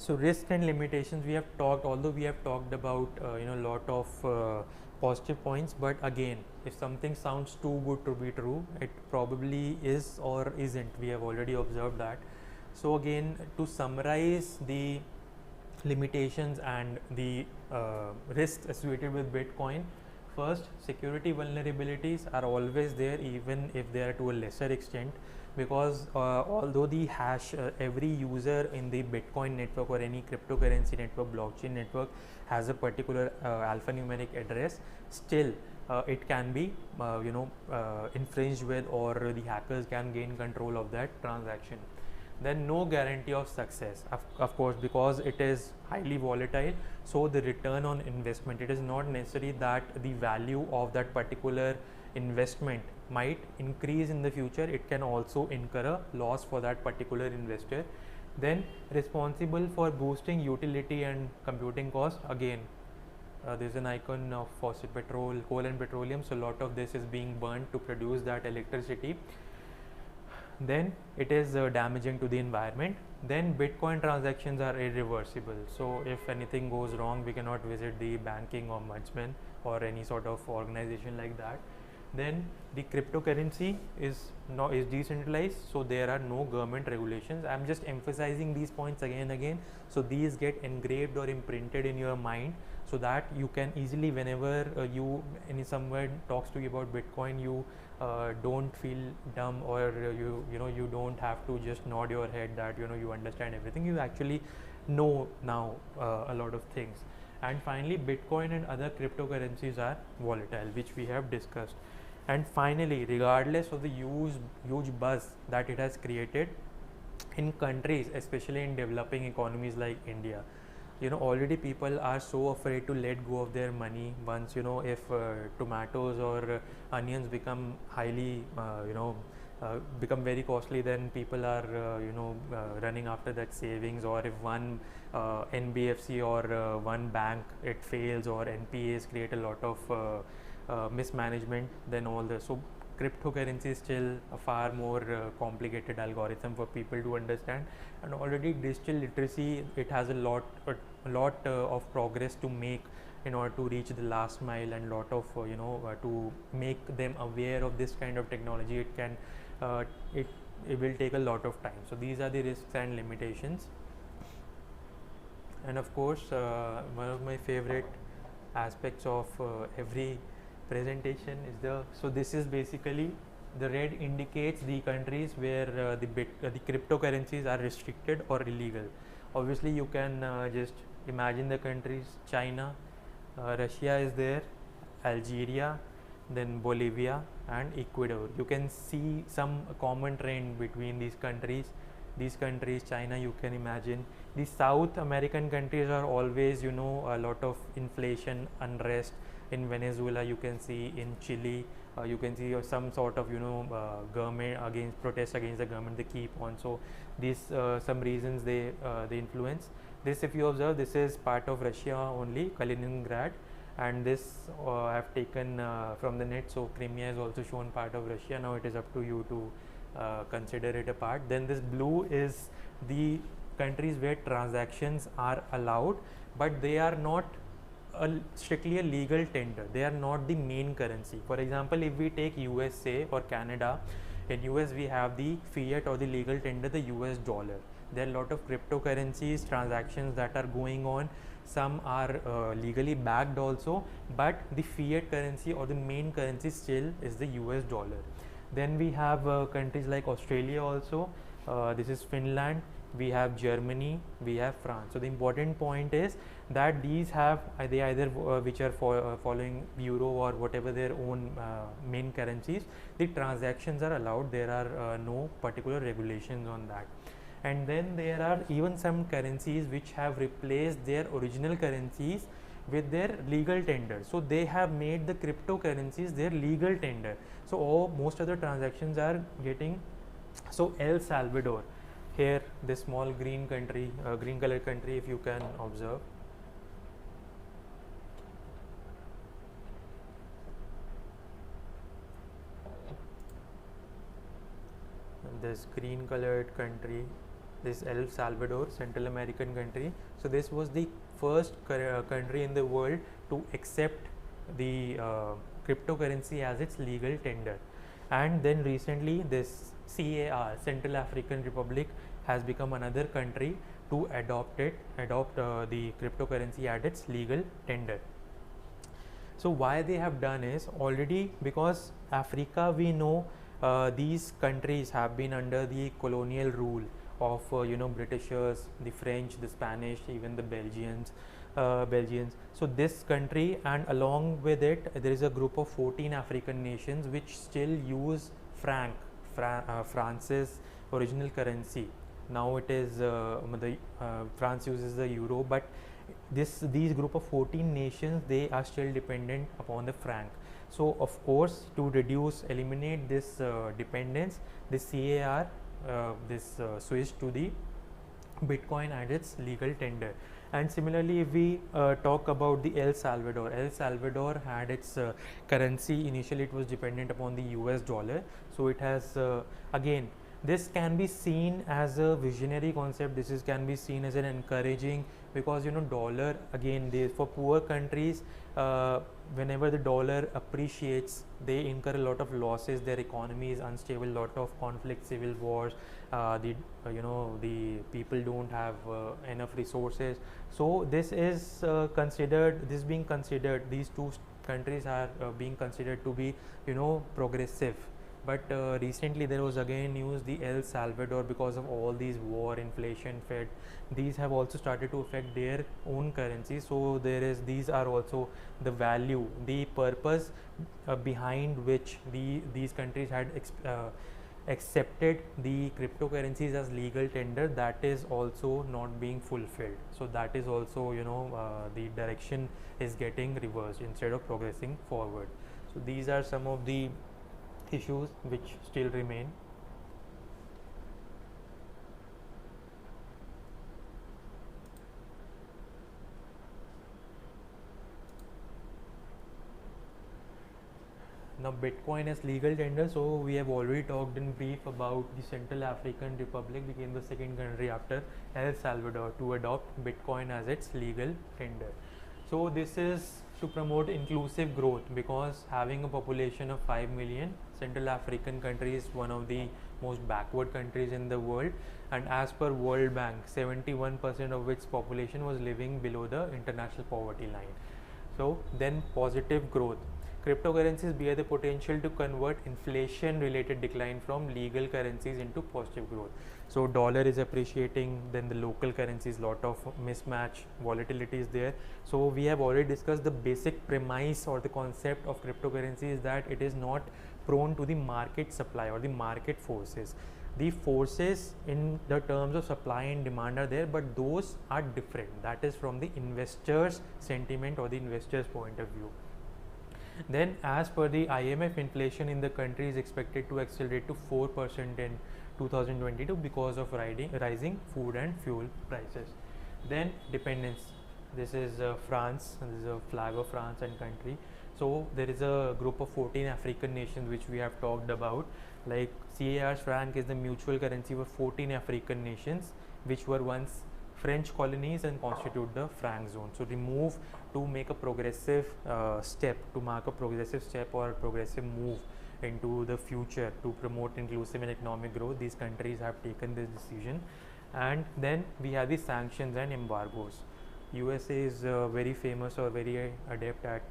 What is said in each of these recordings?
So risk and limitations we have talked, although we have talked about lot of positive points, but again, if something sounds too good to be true, it probably is or isn't. We have already observed that. So again, to summarize the limitations and the risks associated with Bitcoin, first, security vulnerabilities are always there, even if they are to a lesser extent, because although the hash, every user in the Bitcoin network or any cryptocurrency network, blockchain network, has a particular alphanumeric address, still it can be infringed with, or the hackers can gain control of that transaction. Then no guarantee of success, of course, because it is highly volatile. So the return on investment, it is not necessary that the value of that particular investment might increase in the future. It can also incur a loss for that particular investor. Then responsible for boosting utility and computing cost. Again, there's an icon of fossil petrol, coal and petroleum, so a lot of this is being burned to produce that electricity. Then it is damaging to the environment. Then Bitcoin transactions are irreversible, so if anything goes wrong, we cannot visit the banking ombudsman or any sort of organization like that. Then the cryptocurrency is decentralized, so there are no government regulations. I'm just emphasizing these points again and again, so these get engraved or imprinted in your mind, so that you can easily, whenever someone talks to you about Bitcoin, you don't feel dumb, or you don't have to just nod your head that you understand everything. You actually know now a lot of things. And finally, Bitcoin and other cryptocurrencies are volatile, which we have discussed. And finally, regardless of the huge buzz that it has created in countries, especially in developing economies like India, already people are so afraid to let go of their money once, if tomatoes or onions become highly become very costly, then people are running after that savings. Or if one NBFC or one bank, it fails, or NPAs create a lot of mismanagement, then all the, so cryptocurrency is still a far more complicated algorithm for people to understand. And already digital literacy, it has a lot of progress to make in order to reach the last mile, and lot of to make them aware of this kind of technology. It will take a lot of time. So these are the risks and limitations. And of course, one of my favorite aspects of every presentation is so this is basically, the red indicates the countries where the cryptocurrencies are restricted or illegal. Obviously, you can just imagine the countries: China, Russia is there, Algeria, then Bolivia and Ecuador. You can see some common trend between these countries. China, you can imagine. The South American countries are always, a lot of inflation, unrest. In Venezuela, you can see. In Chile, you can see some sort of government against protests against the government. They keep on. So these some reasons they influence this. If you observe, this is part of Russia only, Kaliningrad, and this I have taken from the net. So Crimea is also shown part of Russia. Now it is up to you to consider it a part. Then this blue is the countries where transactions are allowed, but they are not strictly a legal tender. They are not the main currency. For example, if we take USA or Canada, in US we have the fiat or the legal tender, the US dollar. There are a lot of cryptocurrencies transactions that are going on. Some are legally backed also, but the fiat currency or the main currency still is the US dollar. Then we have countries like Australia also. This is Finland. We have Germany, we have France. So the important point is that these have they either which are following euro or whatever their own main currencies. The transactions are allowed. There are no particular regulations on that. And then there are even some currencies which have replaced their original currencies with their legal tender. So they have made the cryptocurrencies their legal tender. So most of the transactions are getting. So El Salvador, here this small green country, green color country, if you can observe, this green colored country, this El Salvador, Central American country. So this was the first country in the world to accept the cryptocurrency as its legal tender. And then recently this CAR, Central African Republic, has become another country to adopt the cryptocurrency at its legal tender. So why they have done is, already because Africa, we know these countries have been under the colonial rule of Britishers, the French, the Spanish, even the Belgians. So this country, and along with it there is a group of 14 African nations which still use France's original currency. Now it is France uses the euro, but these group of 14 nations, they are still dependent upon the franc. So of course, to eliminate this dependence, this CAR switched to the Bitcoin at its legal tender. And similarly, if we talk about the El Salvador had its currency. Initially it was dependent upon the US dollar. So it has again, this can be seen as a visionary concept. This can be seen as an encouraging, because dollar, again, for poor countries, whenever the dollar appreciates, they incur a lot of losses. Their economy is unstable, lot of conflict, civil wars. The people don't have enough resources. So this is being considered. These two countries are being considered to be progressive. But recently there was again news, the El Salvador, because of all these war, inflation, Fed, these have also started to affect their own currency. So these are also the value, the purpose behind which these countries had accepted the cryptocurrencies as legal tender, that is also not being fulfilled. So that is also the direction is getting reversed instead of progressing forward. So these are some of the issues which still remain. Now Bitcoin as legal tender. So we have already talked in brief about the Central African Republic became the second country after El Salvador to adopt Bitcoin as its legal tender. So this is to promote inclusive growth, because having a population of 5 million, Central African country is one of the most backward countries in the world, and as per World Bank, 71% of its population was living below the international poverty line. So then positive growth. Cryptocurrencies bear the potential to convert inflation related decline from legal currencies into positive growth. So dollar is appreciating, then the local currencies, lot of mismatch, volatility is there. So we have already discussed the basic premise or the concept of cryptocurrency is that it is not prone to the market supply or the market forces. The forces in the terms of supply and demand are there, but those are different. That is from the investor's sentiment or the investor's point of view. Then as per the IMF, inflation in the country is expected to accelerate to 4% in 2022 because of rising food and fuel prices. Then dependence. This is France. This is a flag of France and country. So there is a group of 14 African nations which we have talked about. Like CAR's franc is the mutual currency for 14 African nations which were once French colonies and constitute the franc zone. So remove to make a progressive step, to mark a progressive step or progressive move into the future to promote inclusive and economic growth. These countries have taken this decision. And then we have the sanctions and embargoes. USA is very famous or very adept at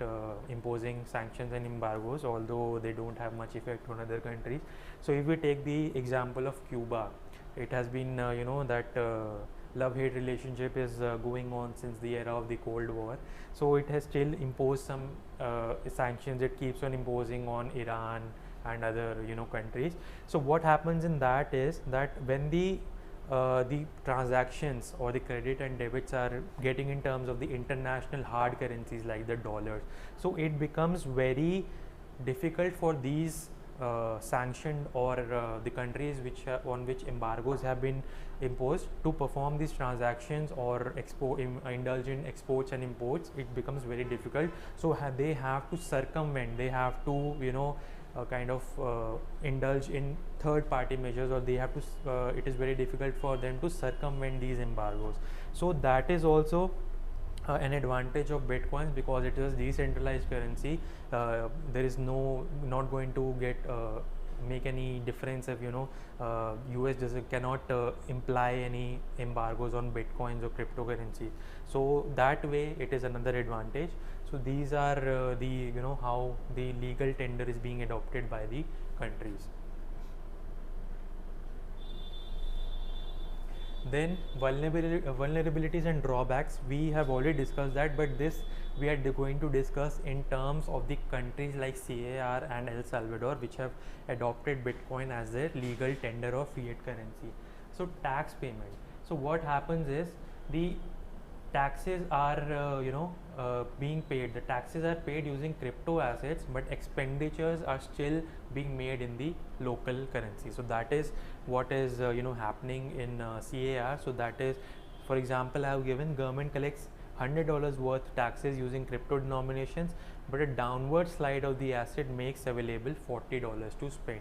imposing sanctions and embargoes, although they don't have much effect on other countries. So if we take the example of Cuba, it has been that love-hate relationship is going on since the era of the Cold War. So it has still imposed some sanctions. It keeps on imposing on Iran and other countries. So what happens in that is that when the transactions or the credit and debits are getting in terms of the international hard currencies like the dollars, so it becomes very difficult for these sanctioned or the countries on which embargoes have been imposed to perform these transactions or indulge in exports and imports. It becomes very difficult. So they have to circumvent, they have to kind of indulge in third party measures, or they have to it is very difficult for them to circumvent these embargoes. So that is also an advantage of Bitcoins, because it is a decentralized currency. There is not going to get make any difference if US cannot imply any embargoes on Bitcoins or cryptocurrency. So that way it is another advantage. So these are the how the legal tender is being adopted by the countries. Then vulnerabilities and drawbacks, we have already discussed that, but this we are going to discuss in terms of the countries like CAR and El Salvador, which have adopted Bitcoin as their legal tender of fiat currency. So tax payment. So what happens is the taxes are being paid. The taxes are paid using crypto assets, but expenditures are still being made in the local currency. So that is what is happening in CAR. So that is, for example, I have given government collects $100 worth taxes using crypto denominations, but a downward slide of the asset makes available $40 to spend.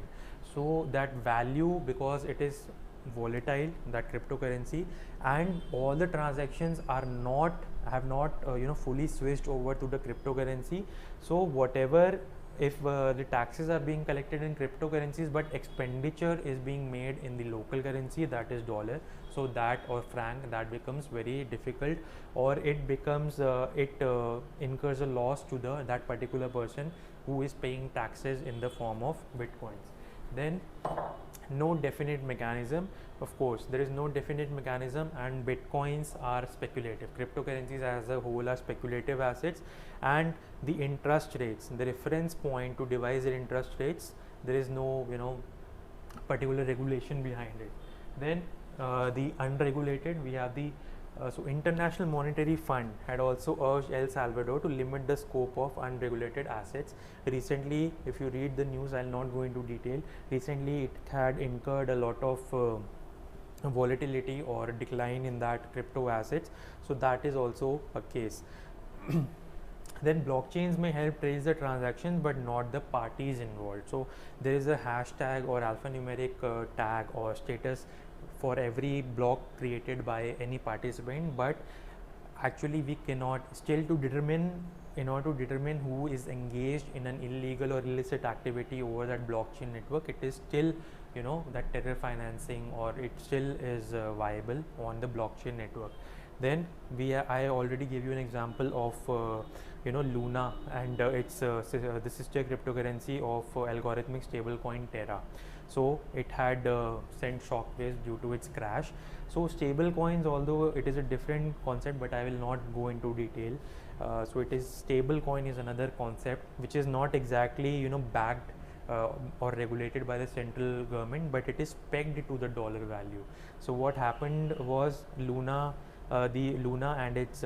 So that value, because it is volatile, that cryptocurrency, and all the transactions are have not fully switched over to the cryptocurrency. So whatever, if the taxes are being collected in cryptocurrencies but expenditure is being made in the local currency, that is dollar, so that or franc, that becomes very difficult, or it becomes incurs a loss to that particular person who is paying taxes in the form of Bitcoins. Then no definite mechanism. Of course, there is no definite mechanism, and Bitcoins are speculative. Cryptocurrencies as a whole are speculative assets, and the interest rates, the reference point to devise their interest rates, there is no particular regulation behind it. Then the unregulated, we have the so International Monetary Fund had also urged El Salvador to limit the scope of unregulated assets. Recently, if you read the news, I'll not go into detail. Recently, it had incurred a lot of volatility or decline in that crypto assets. So that is also a case. Then blockchains may help trace the transactions, but not the parties involved. So there is a hashtag or alphanumeric tag or status for every block created by any participant, but actually we cannot still to determine, in order to determine who is engaged in an illegal or illicit activity over that blockchain network, it is still that terror financing, or it still is viable on the blockchain network. Then I already gave you an example of Luna and it's the sister cryptocurrency of algorithmic stablecoin Terra. So it had sent shockwaves due to its crash. So stable coins, although it is a different concept, but I will not go into detail. So it is stable coin is another concept which is not exactly backed or regulated by the central government, but it is pegged to the dollar value. So what happened was Luna and its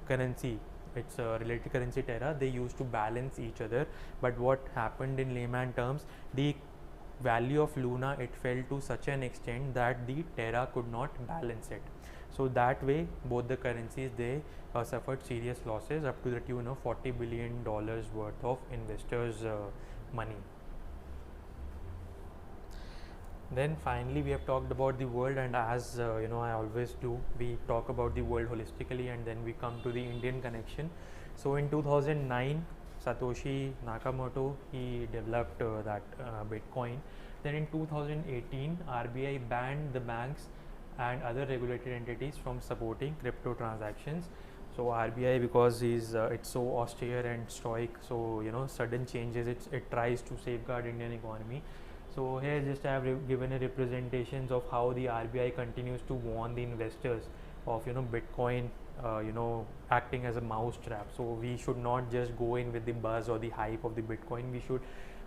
currency, its related currency Terra, they used to balance each other. But what happened in layman terms, the value of Luna, it fell to such an extent that the Terra could not balance it. So that way both the currencies, they suffered serious losses up to the tune of $40 billion worth of investors' money. Then finally we have talked about the world, and as I always do, we talk about the world holistically and then we come to the Indian connection. So in 2009, Satoshi Nakamoto, he developed that Bitcoin. Then in 2018, RBI banned the banks and other regulated entities from supporting crypto transactions. So RBI, because it's so austere and stoic, so sudden changes, it tries to safeguard Indian economy. So here just I have given a representations of how the RBI continues to warn the investors of Bitcoin acting as a mousetrap. So we should not just go in with the buzz or the hype of the Bitcoin. We should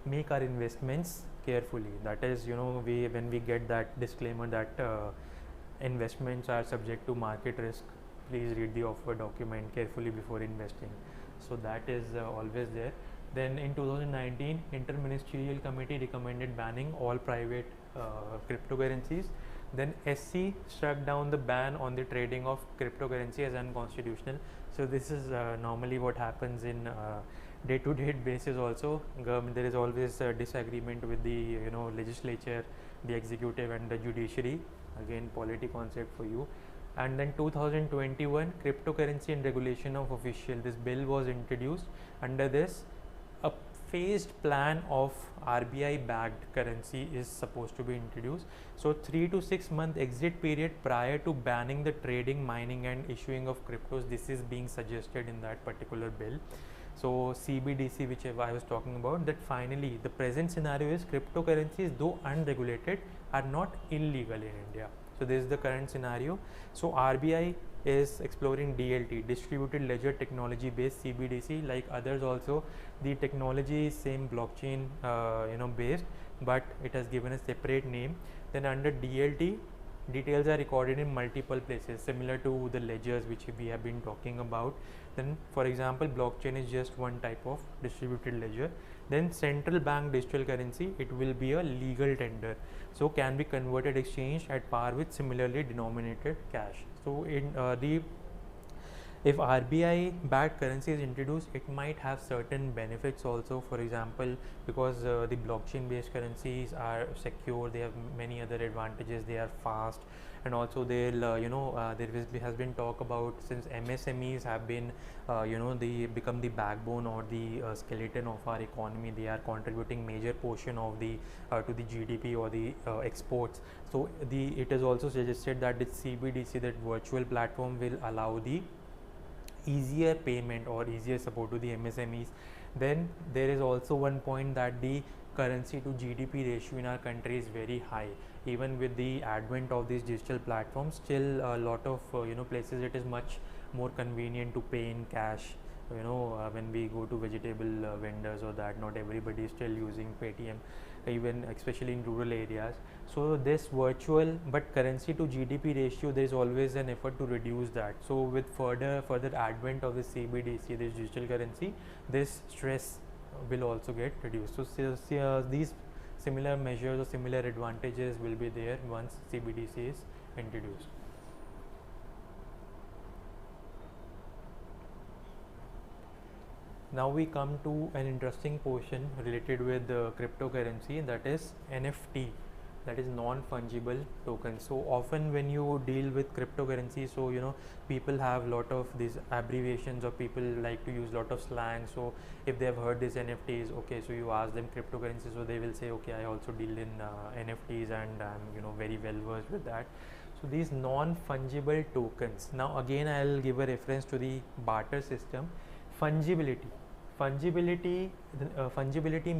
make our investments carefully. That is, when we get that disclaimer that investments are subject to market risk, please read the offer document carefully before investing. So that is always there. Then in 2019, Inter-Ministerial Committee recommended banning all private cryptocurrencies. Then SC struck down the ban on the trading of cryptocurrency as unconstitutional. So this is normally what happens in day-to-day basis also. Government, there is always a disagreement with the legislature, the executive and the judiciary. Again, polity concept for you. And then 2021 cryptocurrency and regulation of official, this bill was introduced. Under this, a phased plan of RBI backed currency is supposed to be introduced. So 3 to 6 month exit period prior to banning the trading, mining and issuing of cryptos, this is being suggested in that particular bill. So CBDC, which I was talking about, that finally the present scenario is cryptocurrencies, though unregulated, are not illegal in India. So this is the current scenario. So RBI is exploring DLT, distributed ledger technology based CBDC. Like others also, the technology is same blockchain based, but it has given a separate name. Then under DLT, details are recorded in multiple places, similar to the ledgers which we have been talking about. Then for example, blockchain is just one type of distributed ledger. Then central bank digital currency, it will be a legal tender, so can be converted, exchanged at par with similarly denominated cash. So in if RBI backed currency is introduced, it might have certain benefits also. For example, because the blockchain based currencies are secure, they have many other advantages. They are fast, and also they'll there has been talk about, since MSMEs have been they become the backbone or the skeleton of our economy. They are contributing major portion of the to the GDP or the exports. So it is also suggested that the CBDC, that virtual platform, will allow the easier payment or easier support to the MSMEs. Then there is also one point that the currency to GDP ratio in our country is very high. Even with the advent of these digital platforms, still a lot of places it is much more convenient to pay in cash. When we go to vegetable vendors or that, not everybody is still using Paytm, even especially in rural areas. So this virtual but currency to GDP ratio, there is always an effort to reduce that. So with further advent of the CBDC, this digital currency, this stress will also get reduced. So these similar measures or similar advantages will be there once CBDC is introduced. Now we come to an interesting portion related with cryptocurrency, that is NFT, that is non-fungible tokens. So often when you deal with cryptocurrency, so people have lot of these abbreviations, or people like to use lot of slang. So if they have heard this NFTs, okay, so you ask them cryptocurrency, so they will say, okay, I also deal in NFTs and I'm very well versed with that. So these non-fungible tokens, now again I'll give a reference to the barter system. Fungibility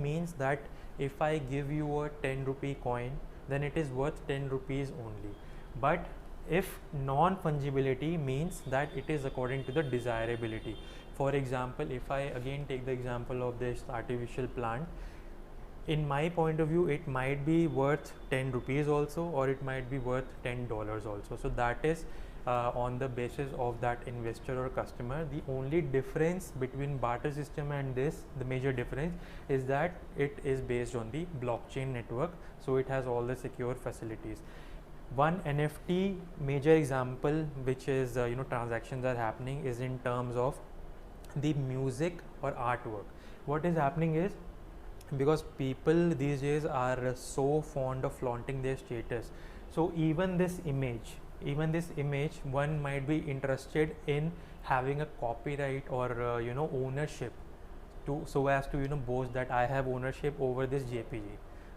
means that if I give you a 10 rupee coin, then it is worth 10 rupees only. But if non-fungibility means that it is according to the desirability. For example, if I again take the example of this artificial plant, in my point of view, it might be worth 10 rupees also, or it might be worth $10 also. So that is on the basis of that investor or customer. The only difference between barter system and this, the major difference, is that it is based on the blockchain network, so it has all the secure facilities. One NFT major example which is transactions are happening is in terms of the music or artwork. What is happening is, because people these days are so fond of flaunting their status, so even this image, one might be interested in having a copyright or ownership, to so as to boast that I have ownership over this JPG.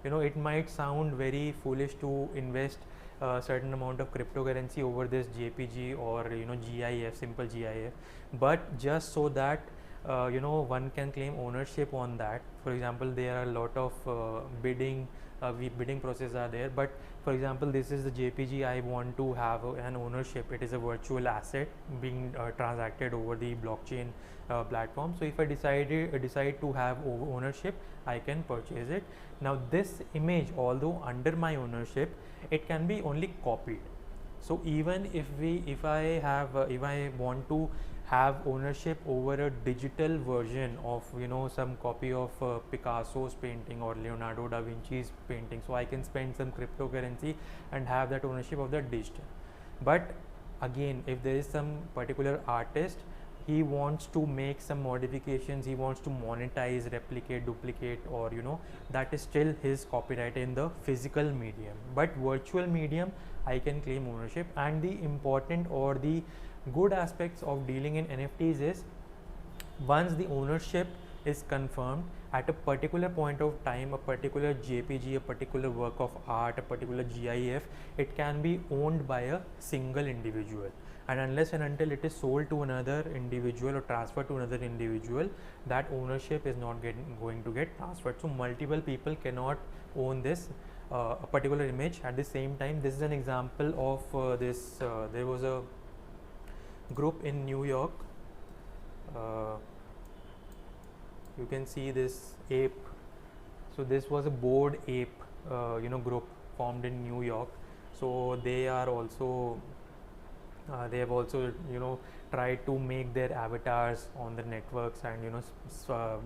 It might sound very foolish to invest a certain amount of cryptocurrency over this JPG or GIF, simple GIF, but just so that one can claim ownership on that. For example, there are a lot of bidding process are there, but for example, this is the JPG, I want to have an ownership. It is a virtual asset being transacted over the blockchain platform. So if I decide to have ownership, I can purchase it. Now this image, although under my ownership, it can be only copied. So even if I want to have ownership over a digital version of some copy of Picasso's painting or Leonardo da Vinci's painting, so I can spend some cryptocurrency and have that ownership of the digital. But again, if there is some particular artist he wants to make some modifications, he wants to monetize, replicate, duplicate, or that is still his copyright in the physical medium. But virtual medium, I can claim ownership. And the important or the good aspects of dealing in NFTs is, once the ownership is confirmed at a particular point of time, a particular JPG, a particular work of art, a particular GIF, it can be owned by a single individual, and unless and until it is sold to another individual or transferred to another individual, that ownership is not going to get transferred. So multiple people cannot own this a particular image at the same time. This is an example of this. There was a group in New York. You can see this ape. So this was a bored ape group formed in New York. So they are also they have also tried to make their avatars on the networks, and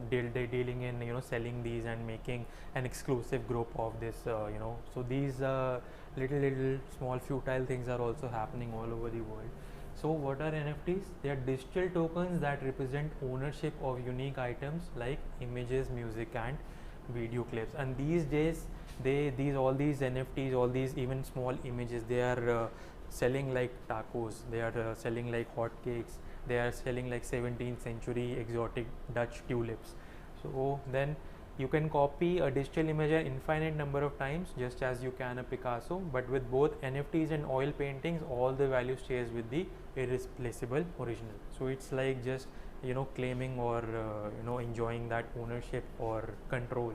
dealing in selling these and making an exclusive group of this. So these little small futile things are also happening all over the world. So what are NFTs? They are digital tokens that represent ownership of unique items like images, music, and video clips. And these days, all these NFTs, all these even small images, they are selling like tacos. They are selling like hotcakes. They are selling like 17th century exotic Dutch tulips. So then you can copy a digital image an infinite number of times, just as you can a Picasso. But with both NFTs and oil paintings, all the value stays with the irreplaceable original. So it's like just claiming or enjoying that ownership or control.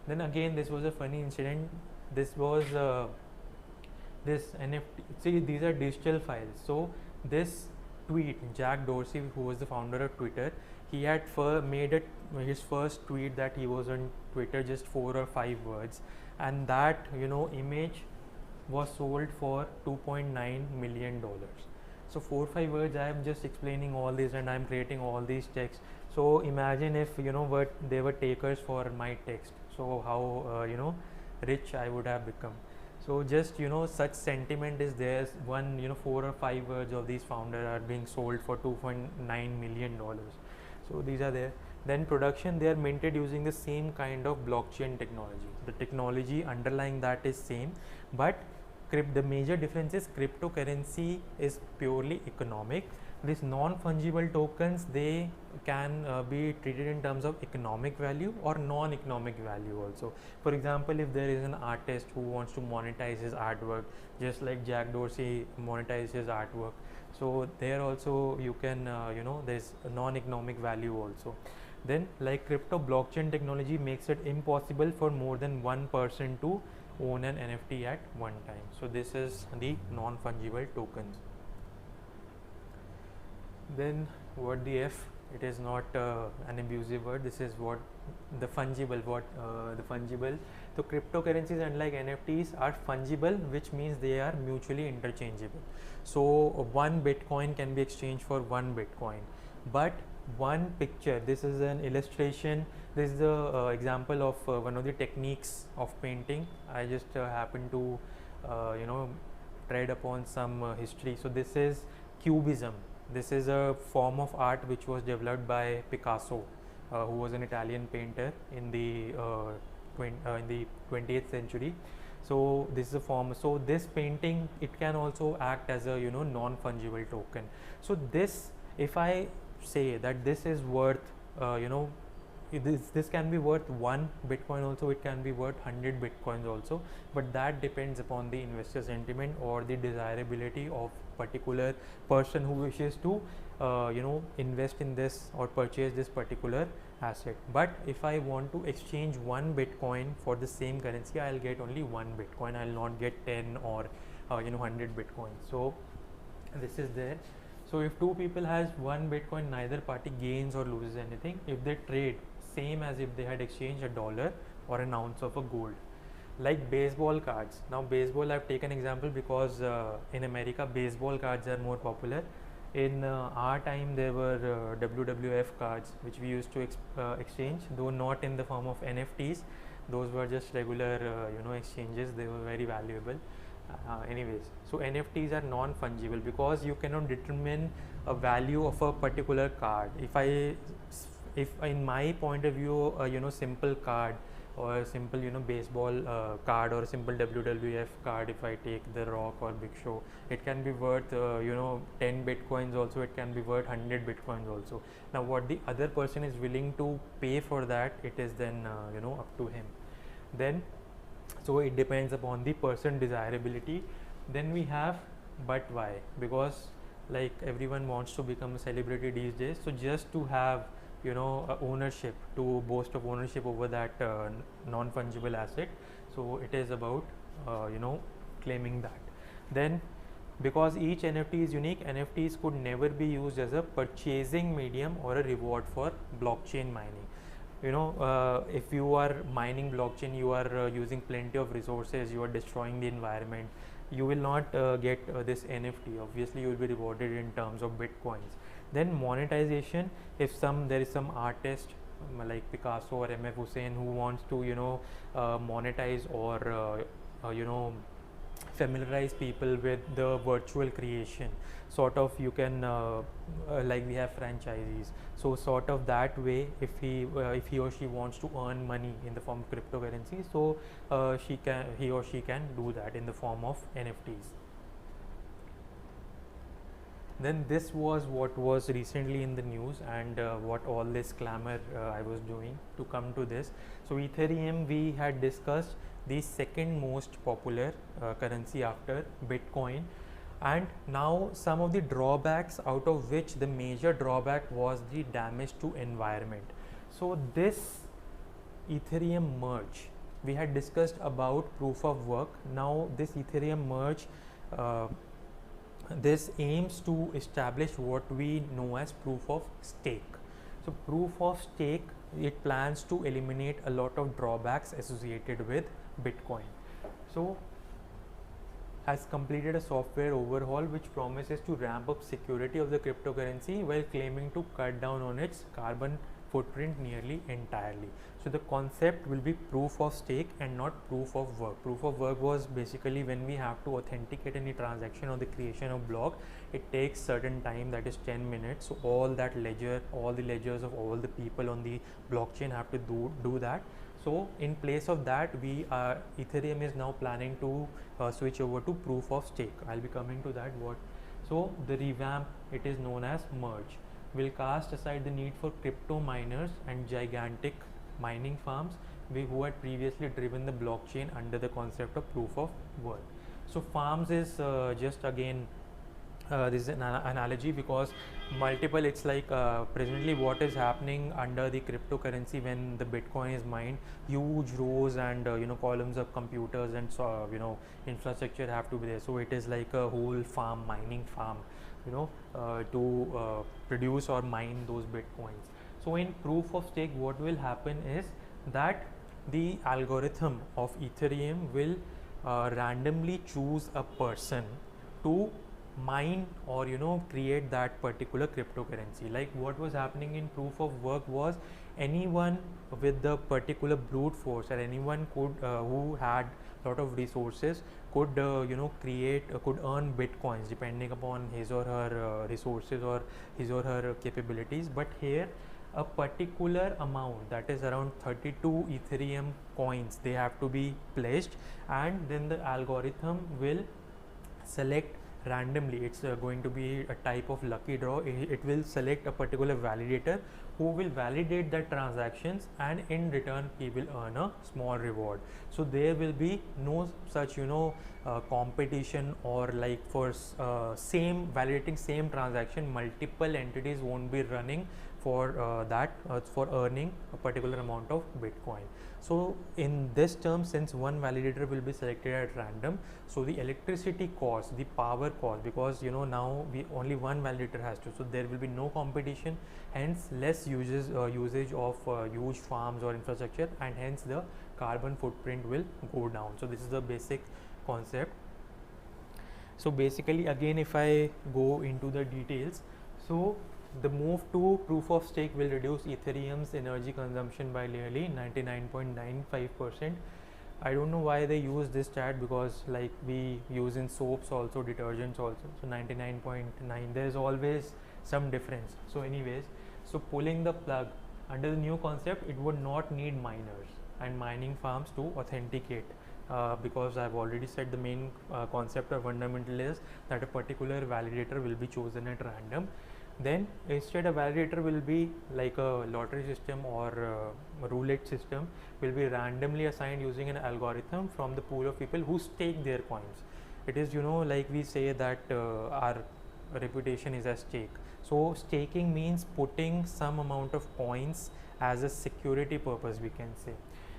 Then again, this was a funny incident. This was this NFT. See, these are digital files. So this tweet, Jack Dorsey, who was the founder of Twitter, he had made his first tweet that he was on Twitter, just 4 or 5 words, and that image was sold for $2.9 million. So 4 or 5 words, I am just explaining all this and I am creating all these texts. So imagine if what they were takers for my text. So how rich I would have become. So just such sentiment is there. 4 or 5 words of these founders are being sold for $2.9 million. So these are there. Then production, they are minted using the same kind of blockchain technology. The technology underlying that is same, but the major difference is cryptocurrency is purely economic. These non-fungible tokens, they can be treated in terms of economic value or non-economic value also. For example, if there is an artist who wants to monetize his artwork, just like Jack Dorsey monetized his artwork, so there also you can there's a non-economic value also. Then like crypto, blockchain technology makes it impossible for more than one person to own an NFT at one time. So this is the non-fungible tokens. Then what the F? It is not an abusive word. This is what the fungible. The fungible. So cryptocurrencies, unlike NFTs, are fungible, which means they are mutually interchangeable. So one Bitcoin can be exchanged for one Bitcoin, but one picture. This is an illustration. This is the example of one of the techniques of painting. I just happen to tread upon some history. So this is Cubism. This is a form of art which was developed by Picasso, who was an Italian painter in the 20th century. So this is a form. So this painting, it can also act as a non-fungible token. So this, if I say that this is worth this can be worth 1 Bitcoin also, it can be worth 100 Bitcoins also, but that depends upon the investor sentiment or the desirability of particular person who wishes to invest in this or purchase this particular asset. But if I want to exchange 1 Bitcoin for the same currency, I'll get only 1 Bitcoin. I'll not get 10 or 100 Bitcoins. So this is there. So if 2 people has 1 Bitcoin, neither party gains or loses anything if they trade same as if they had exchanged $1 or an ounce of a gold. Like baseball cards. Now baseball, I've taken example because in America baseball cards are more popular. In our time there were WWF cards which we used to exchange, though not in the form of NFTs. Those were just regular exchanges. They were very valuable. Anyways, so NFTs are non-fungible because you cannot determine a value of a particular card. If in my point of view, simple card or a simple baseball card or a simple WWF card, if I take The Rock or Big Show, it can be worth 10 bitcoins also, it can be worth 100 bitcoins also. Now what the other person is willing to pay for that, it is then up to him. Then so it depends upon the person desirability. Then we have but why, because like everyone wants to become a celebrity these days, so just to have ownership, to boast of ownership over that non-fungible asset, so it is about claiming that. Then because each NFT is unique, NFTs could never be used as a purchasing medium or a reward for blockchain mining. If you are mining blockchain, you are using plenty of resources, you are destroying the environment, you will not get this NFT. Obviously you will be rewarded in terms of bitcoins. Then monetization, if there is some artist like Picasso or MF Hussein who wants to monetize or familiarize people with the virtual creation, sort of you can like we have franchisees, so sort of that way, if he or she wants to earn money in the form of cryptocurrency, so he or she can do that in the form of NFTs. Then this was what was recently in the news, and what all this clamor I was doing to come to this. So Ethereum, we had discussed, the second most popular currency after Bitcoin, and now some of the drawbacks, out of which the major drawback was the damage to environment. So this Ethereum merge, we had discussed about proof of work. Now this Ethereum merge, this aims to establish what we know as proof of stake. So proof of stake, it plans to eliminate a lot of drawbacks associated with Bitcoin. So has completed a software overhaul which promises to ramp up security of the cryptocurrency while claiming to cut down on its carbon footprint nearly entirely. So the concept will be proof of stake and not proof of work. Proof of work was basically when we have to authenticate any transaction or the creation of block, it takes certain time, that is 10 minutes. So all that ledger, all the ledgers of all the people on the blockchain have to do that. So in place of that, Ethereum is now planning to switch over to proof of stake. I'll be coming to that. So the revamp, it is known as merge, will cast aside the need for crypto miners and gigantic mining farms who had previously driven the blockchain under the concept of proof of work. So farms is just again this is an analogy, because multiple, it's like presently what is happening under the cryptocurrency when the Bitcoin is mined, huge rows and columns of computers and infrastructure have to be there. So it is like a whole farm, mining farm, to produce or mine those Bitcoins. So in proof of stake, what will happen is that the algorithm of Ethereum will randomly choose a person to mine or create that particular cryptocurrency. Like what was happening in proof of work was, anyone with the particular brute force, or anyone could who had lot of resources could could earn bitcoins depending upon his or her resources or his or her capabilities. But here a particular amount, that is around 32 Ethereum coins, they have to be pledged, and then the algorithm will select randomly. It's going to be a type of lucky draw. It will select a particular validator who will validate the transactions, and in return he will earn a small reward. So there will be no such competition, or like for validating same transaction, multiple entities won't be running for for earning a particular amount of Bitcoin. So in this term, since one validator will be selected at random, so the electricity cost, the power cost, because now only one validator has to, so there will be no competition, hence less usage of huge farms or infrastructure, and hence the carbon footprint will go down. So this is the basic concept. So basically, again, if I go into the details, so the move to proof of stake will reduce Ethereum's energy consumption by nearly 99.95%. I don't know why they use this chat, because like we use in soaps also, detergents also. So 99.9, there's always some difference. So anyways, so pulling the plug under the new concept, it would not need miners and mining farms to authenticate, because I've already said the main concept or fundamental is that a particular validator will be chosen at random. Then instead a validator will be like a lottery system or a roulette system, will be randomly assigned using an algorithm from the pool of people who stake their coins. It is, you know, like we say that our reputation is at stake. So staking means putting some amount of coins as a security purpose, we can say.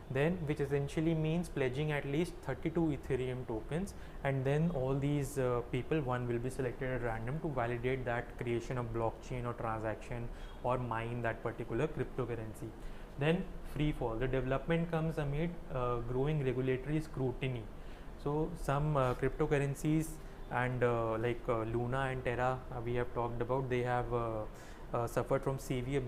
Then which essentially means pledging at least 32 Ethereum tokens, and then all these people, one will be selected at random to validate that creation of blockchain or transaction or mine that particular cryptocurrency. Then free fall, the development comes amid growing regulatory scrutiny. So some cryptocurrencies and like Luna and Terra, we have talked about, they have suffered from severe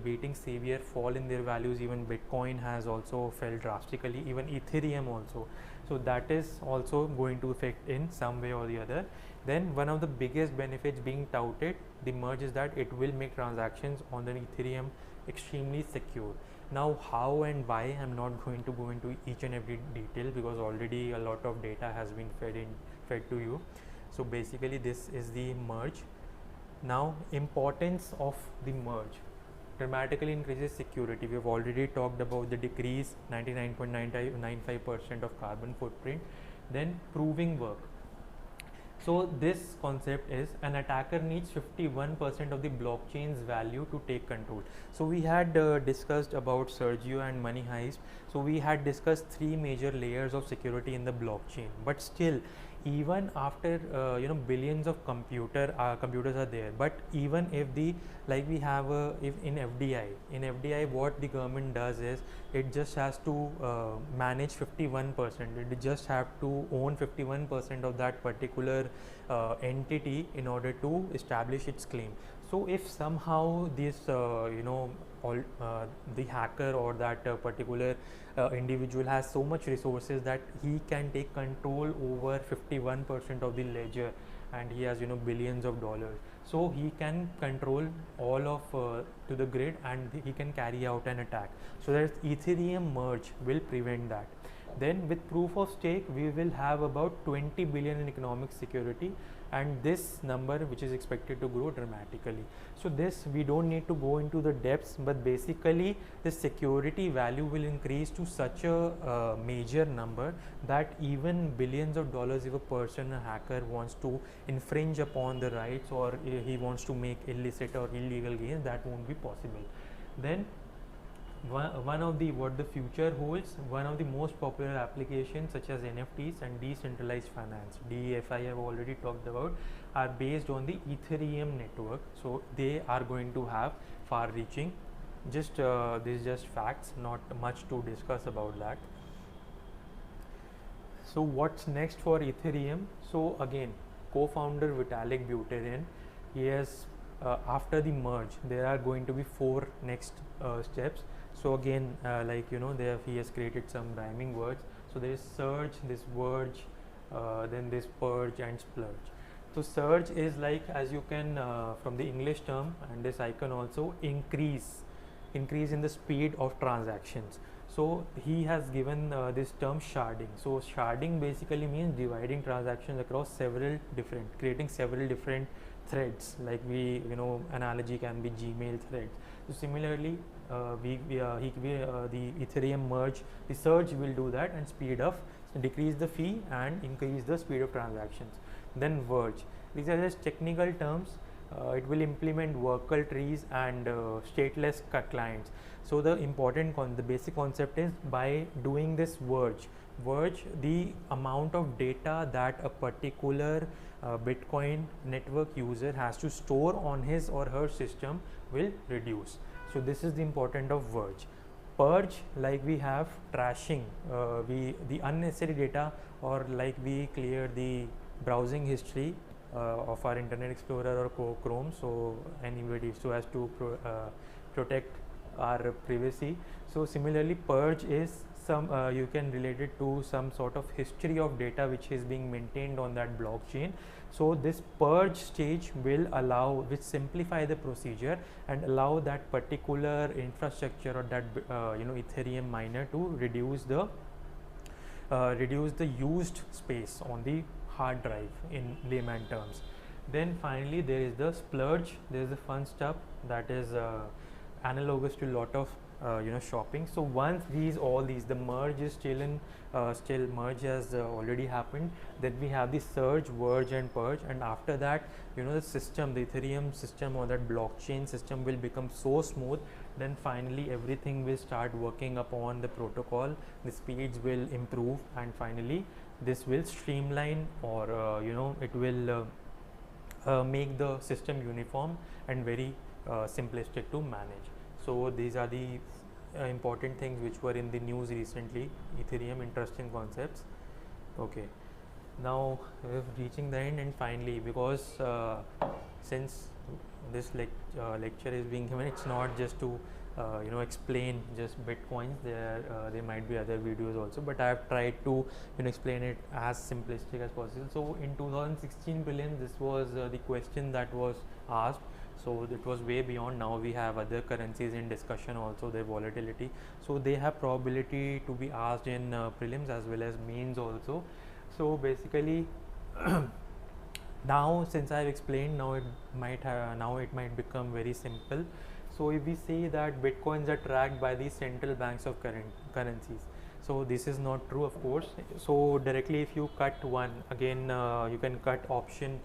fall in their values. Even Bitcoin has also fell drastically, even Ethereum also. So that is also going to affect in some way or the other. Then one of the biggest benefits being touted, the merge, is that it will make transactions on the Ethereum extremely secure. Now how and why, I'm not going to go into each and every detail, because already a lot of data has been fed to you. So basically this is the merge. Now importance of the merge: dramatically increases security. We have already talked about the decrease 99.95% of carbon footprint. Then proving work. So this concept is an attacker needs 51% of the blockchain's value to take control. So we had discussed about Sergio and Money Heist. So we had discussed 3 major layers of security in the blockchain, but still, even after billions of computers are there, but even if the, like we have if in FDI what the government does is it just has to manage 51%. It just have to own 51% of that particular entity in order to establish its claim. So if somehow this the hacker or that particular individual has so much resources that he can take control over 51% of the ledger, and he has billions of dollars, so he can control all of to the grid, and he can carry out an attack. So that Ethereum merge will prevent that. Then with proof of stake, we will have about 20 billion in economic security, and this number which is expected to grow dramatically. So this we don't need to go into the depths, but basically the security value will increase to such a major number that even billions of dollars, if a person, a hacker, wants to infringe upon the rights, or he wants to make illicit or illegal gains, that won't be possible. Then one of the, what the future holds, one of the most popular applications such as NFTs and decentralized finance, DeFi, I have already talked about, are based on the Ethereum network. So they are going to have far reaching. Just this is just facts, not much to discuss about that. So what's next for Ethereum? So again, co-founder Vitalik Buterin, he has after the merge, there are going to be 4 next steps. So again, he has created some rhyming words. So there is surge, this verge, then this purge and splurge. So surge is like, as you can from the English term and this icon also, increase in the speed of transactions. So he has given this term sharding. So sharding basically means dividing transactions across creating several different threads, like we analogy can be Gmail threads. So similarly, the Ethereum merge, the surge will do that and speed up, decrease the fee and increase the speed of transactions. Then verge, these are just technical terms. It will implement worker trees and stateless clients. So the the basic concept is, by doing this verge, the amount of data that a particular Bitcoin network user has to store on his or her system will reduce. So this is the importance of verge. Purge, like we have trashing, the unnecessary data, or like we clear the browsing history of our Internet Explorer or Chrome, so anybody so as to protect our privacy. So similarly, purge is some you can relate it to some sort of history of data which is being maintained on that blockchain. So this purge stage will which simplify the procedure and allow that particular infrastructure or that Ethereum miner to reduce the used space on the hard drive in layman terms. Then finally there is the splurge. There is the fun stuff that is analogous to a lot of shopping. So once the merge is still merge has already happened, then we have the surge, verge and purge, and after that the Ethereum system or that blockchain system will become so smooth, then finally everything will start working upon the protocol, the speeds will improve, and finally this will streamline or it will make the system uniform and very simplistic to manage. So these are the important things which were in the news recently. Ethereum, interesting concepts. Okay, now we're reaching the end, and finally, because since this lecture is being given, it's not just to explain just Bitcoins. There might be other videos also, but I have tried to explain it as simplistic as possible. So in 2016 prelims, this was the question that was asked. So it was way beyond. Now we have other currencies in discussion also, their volatility. So they have probability to be asked in prelims as well as mains also. So basically now since I have explained, now it might become very simple. So if we say that Bitcoins are tracked by the central banks of currencies, so this is not true, of course. So directly if you cut one, again you can cut option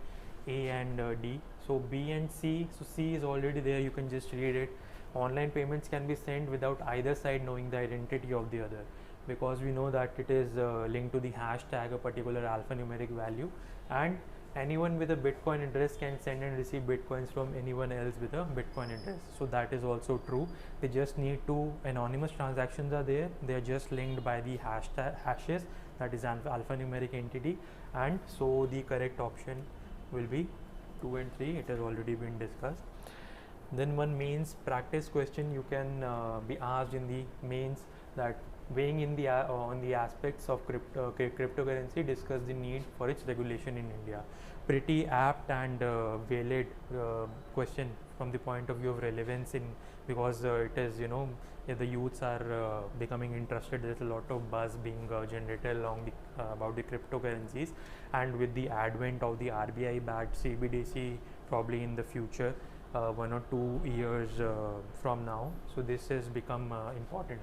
A and D. So B and C, so C is already there, you can just read it. Online payments can be sent without either side knowing the identity of the other, because we know that it is linked to the hashtag, a particular alphanumeric value, and anyone with a Bitcoin address can send and receive Bitcoins from anyone else with a Bitcoin address. So that is also true. They just need to, anonymous transactions are there, they are just linked by the hashes, that is an alphanumeric entity, and so the correct option will be 2 and 3. It has already been discussed. Then one mains practice question you can be asked in the mains, that weighing in the on the aspects of cryptocurrency, discuss the need for its regulation in India. Pretty apt and valid question from the point of view of relevance, because it is if the youths are becoming interested. There's a lot of buzz being generated about the cryptocurrencies, and with the advent of the RBI backed CBDC probably in the future, 1 or 2 years from now, so this has become important.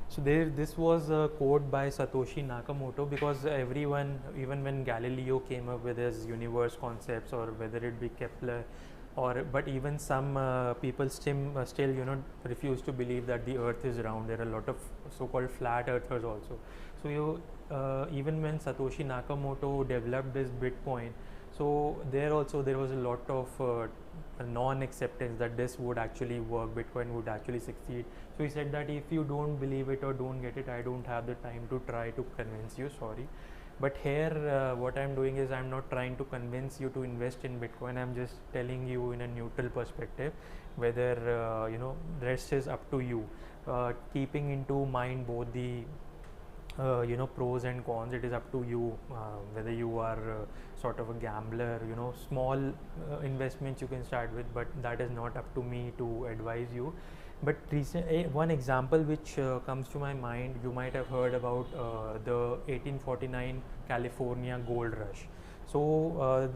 So this was a quote by Satoshi Nakamoto, because everyone, even when Galileo came up with his universe concepts, or whether it be Kepler, but even some people still refuse to believe that the earth is round. There are a lot of so-called flat earthers also. So even when Satoshi Nakamoto developed this Bitcoin, so there was a lot of non-acceptance that this would actually work, Bitcoin would actually succeed. So he said that if you don't believe it or don't get it, I don't have the time to try to convince you, sorry. But here what I'm doing is, I'm not trying to convince you to invest in Bitcoin. I'm just telling you in a neutral perspective whether rest is up to you, keeping into mind both the pros and cons. It is up to you whether you are sort of a gambler. Small investments you can start with, but that is not up to me to advise you. But one example which comes to my mind, you might have heard about the 1849 California gold rush. So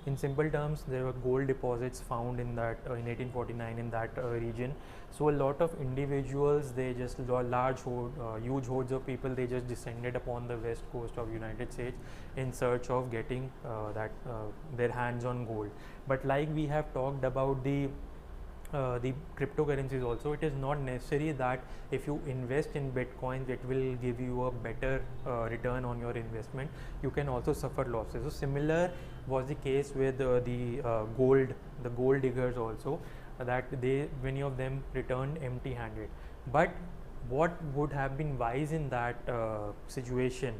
in simple terms, there were gold deposits found in that in 1849 in that region. So a lot of individuals, they just huge hordes of people, they just descended upon the west coast of United States in search of getting their hands on gold. But like we have talked about the cryptocurrencies also, it is not necessary that if you invest in Bitcoins, it will give you a better return on your investment. You can also suffer losses. So similar was the case with the gold diggers also, that many of them returned empty-handed. But what would have been wise in that situation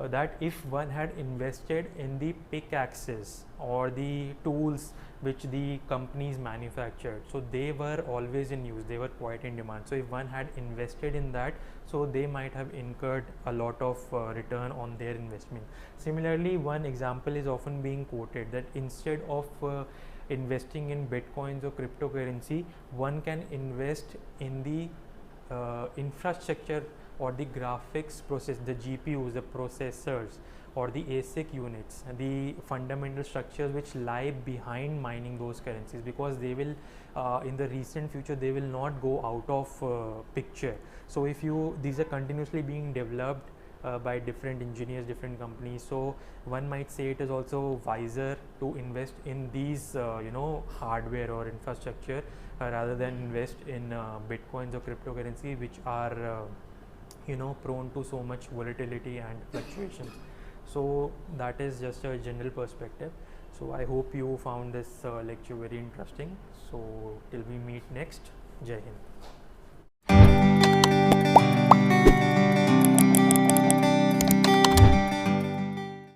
that if one had invested in the pickaxes or the tools which the companies manufactured, so they were always in use, they were quite in demand. So if one had invested in that, so they might have incurred a lot of return on their investment. Similarly, one example is often being quoted that instead of investing in bitcoins or cryptocurrency, one can invest in the infrastructure or the graphics process, the GPUs, the processors, or the ASIC units, the fundamental structures which lie behind mining those currencies, because they will in the recent future they will not go out of picture. So if you, these are continuously being developed by different engineers, different companies, so one might say it is also wiser to invest in these hardware or infrastructure rather than invest in bitcoins or cryptocurrency, which are prone to so much volatility and fluctuations. So that is just a general perspective. So I hope you found this lecture very interesting. So till we meet next, Jai Hind.